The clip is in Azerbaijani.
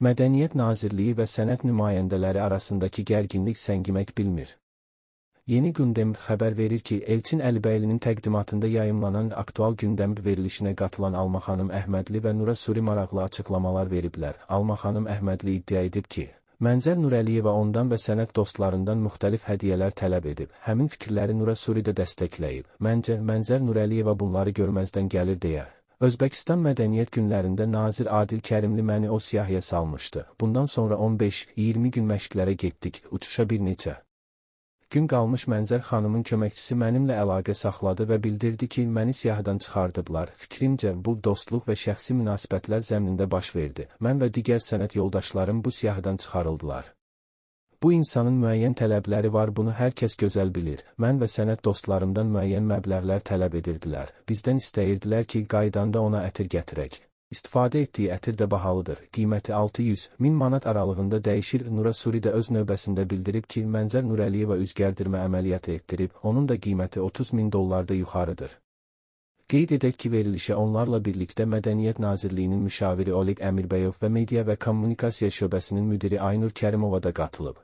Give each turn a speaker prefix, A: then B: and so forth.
A: Mədəniyyət Nazirliyi və sənət nümayəndələri arasındakı gərginlik səngimək bilmir. Yeni Gündem xəbər verir ki, Elçin Əlibəylinin təqdimatında yayımlanan aktual gündəm verilişinə qatılan Alma xanım Əhmədli və Nura Suri maraqlı açıqlamalar veriblər. Alma xanım Əhmədli iddia edib ki, Mənzər Nurəliyeva ondan və sənət dostlarından müxtəlif hədiyyələr tələb edib. Həmin fikirləri Nura Suri də dəstəkləyib. Məncə, Mənzər Nurəliyeva bunları görməzdən gəlir deyə. Özbəkistan Mədəniyyət Günlərində nazir Adil Kərimli məni o siyahıya salmışdı. Bundan sonra 15-20 gün məşqlərə getdik, uçuşa bir neçə gün qalmış Mənzər xanımın köməkçisi mənimlə əlaqə saxladı və bildirdi ki, məni siyahıdan çıxardıblar. Fikrimcə, bu dostluq və şəxsi münasibətlər zəminində baş verdi. Mən və digər sənət yoldaşlarım bu siyahıdan çıxarıldılar. Bu insanın müəyyən tələbləri var, bunu hər kəs gözəl bilir. Mən və sənət dostlarımdan müəyyən məbləğlər tələb edirdilər. Bizdən istəyirdilər ki, qaydanda ona ətir gətirək. İstifadə etdiyi ətir də bahalıdır. Qiyməti 600-1000 manat aralığında dəyişir. Nura Suri də öz növbəsində bildirib ki, Mənzər Nurəliyeva üzgərdirmə əməliyyatı etdirib. Onun da qiyməti 30.000 dollarda yuxarıdır. Qeyd edək ki, verilişə onlarla birlikdə Mədəniyyət Nazirliyinin müşaviri Oleg Əmirbəyov və Media və Kommunikasiya şöbəsinin müdiri Aynur Kərimova da qatılıb.